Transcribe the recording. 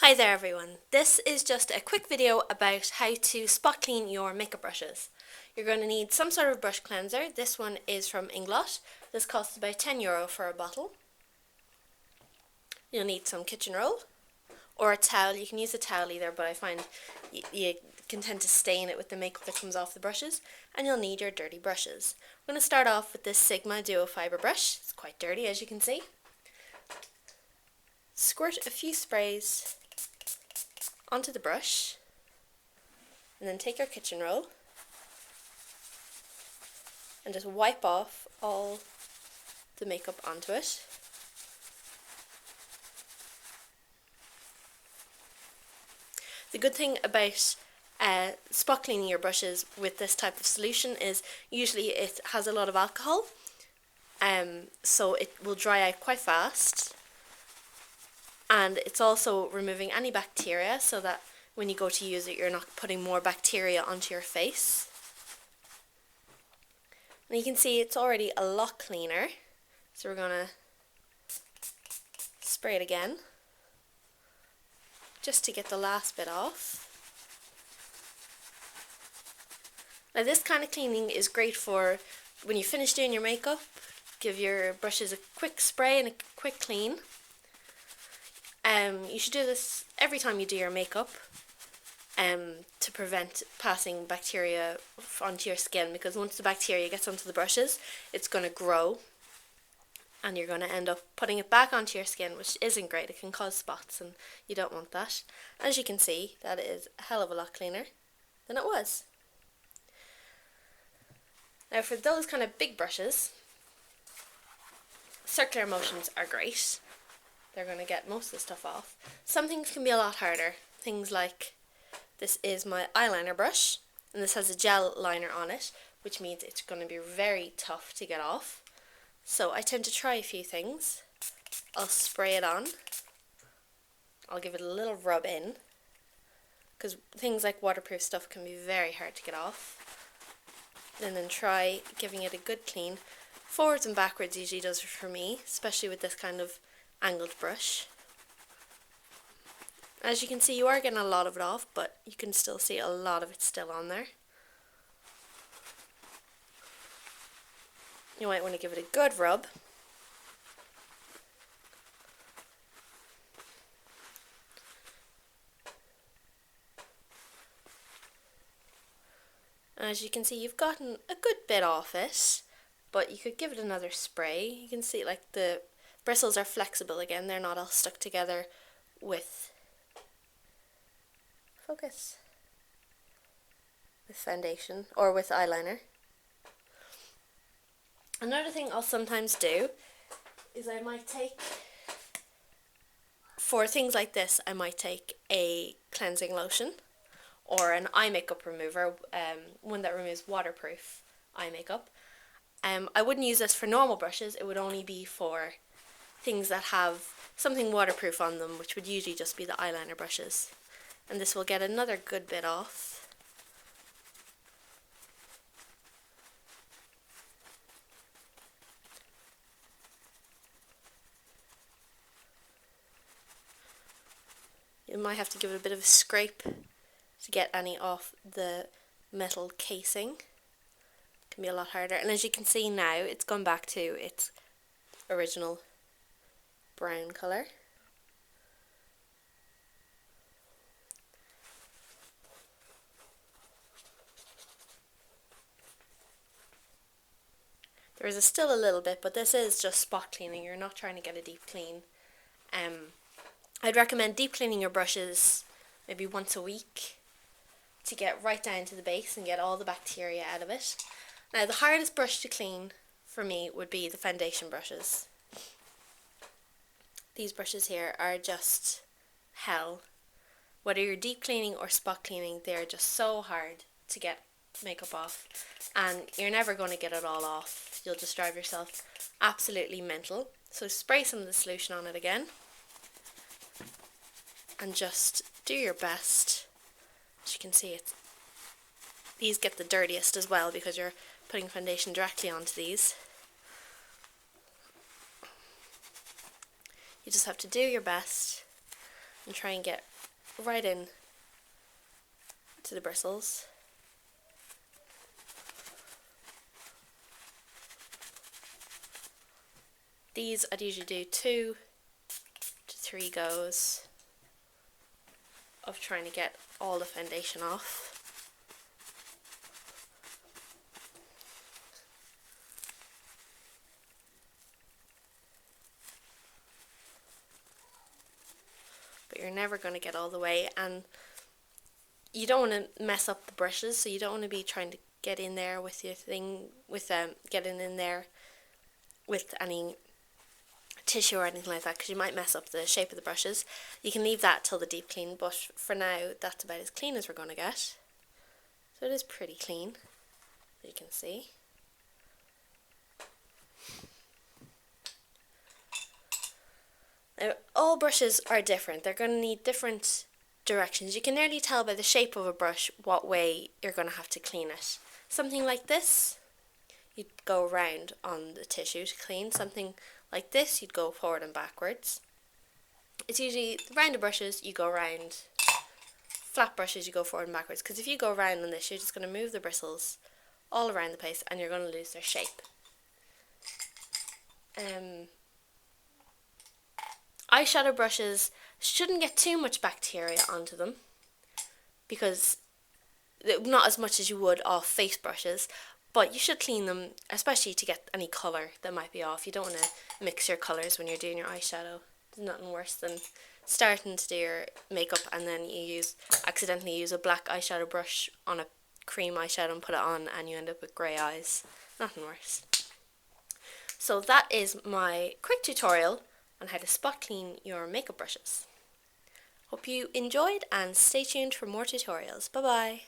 Hi there everyone, this is just a quick video about how to spot clean your makeup brushes. You're going to need some sort of brush cleanser. This one is from Inglot. This costs about €10 for a bottle. You'll need some kitchen roll or a towel. You can use a towel either, but I find you can tend to stain it with the makeup that comes off the brushes. And you'll need your dirty brushes. I'm going to start off with this Sigma Duo Fiber brush. It's quite dirty, as you can see. Squirt a few sprays onto the brush, and then take your kitchen roll and just wipe off all the makeup onto it. The good thing about spot cleaning your brushes with this type of solution is usually it has a lot of alcohol, so it will dry out quite fast. And it's also removing any bacteria so that when you go to use it, you're not putting more bacteria onto your face. And you can see it's already a lot cleaner. So we're going to spray it again, just to get the last bit off. Now this kind of cleaning is great for when you finish doing your makeup. Give your brushes a quick spray and a quick clean. You should do this every time you do your makeup to prevent passing bacteria onto your skin, because once the bacteria gets onto the brushes, it's going to grow and you're going to end up putting it back onto your skin, which isn't great. It can cause spots and you don't want that. As you can see, that is a hell of a lot cleaner than it was. Now for those kind of big brushes, circular motions are great. They're going to get most of the stuff off. Some things can be a lot harder. Things like, this is my eyeliner brush, and this has a gel liner on it, which means it's going to be very tough to get off. So I tend to try a few things. I'll spray it on. I'll give it a little rub in, because things like waterproof stuff can be very hard to get off. And then try giving it a good clean. Forwards and backwards usually does it for me, especially with this kind of angled brush. As you can see, you are getting a lot of it off, but you can still see a lot of it still on there. You might want to give it a good rub. As you can see, you've gotten a good bit off it, but you could give it another spray. You can see like the bristles are flexible again, they're not all stuck together with foundation or with eyeliner. Another thing I'll sometimes do is I might take, for things like this, I might take a cleansing lotion or an eye makeup remover, one that removes waterproof eye makeup. I wouldn't use this for normal brushes. It would only be for things that have something waterproof on them, which would usually just be the eyeliner brushes. And this will get another good bit off. You might have to give it a bit of a scrape to get any off the metal casing. It can be a lot harder. And as you can see now, it's gone back to its original brown colour. There is still a little bit, but this is just spot cleaning. You're not trying to get a deep clean. I'd recommend deep cleaning your brushes maybe once a week to get right down to the base and get all the bacteria out of it. Now the hardest brush to clean for me would be the foundation brushes. These brushes here are just hell. Whether you're deep cleaning or spot cleaning, they're just so hard to get makeup off, and you're never going to get it all off. You'll just drive yourself absolutely mental. So spray some of the solution on it again and just do your best. As you can see, these get the dirtiest as well because you're putting foundation directly onto these. You just have to do your best and try and get right in to the bristles. These I'd usually do 2 to 3 goes of trying to get all the foundation off. But you're never going to get all the way, and you don't want to mess up the brushes, so you don't want to be trying to get in there with your thing, with getting in there with any tissue or anything like that, because you might mess up the shape of the brushes. You can leave that till the deep clean, but for now that's about as clean as we're going to get. So it is pretty clean, as you can see. Now, all brushes are different. They're going to need different directions. You can nearly tell by the shape of a brush what way you're going to have to clean it. Something like this, you'd go around on the tissue to clean. Something like this, you'd go forward and backwards. It's usually rounded brushes, you go around. Flat brushes, you go forward and backwards. Because if you go around on this, you're just going to move the bristles all around the place and you're going to lose their shape. Eyeshadow brushes shouldn't get too much bacteria onto them, because not as much as you would off face brushes, but you should clean them, especially to get any colour that might be off. You don't want to mix your colours when you're doing your eyeshadow. There's nothing worse than starting to do your makeup and then you accidentally use a black eyeshadow brush on a cream eyeshadow and put it on and you end up with grey eyes. Nothing worse. So that is my quick tutorial on how to spot clean your makeup brushes. Hope you enjoyed and stay tuned for more tutorials. Bye bye.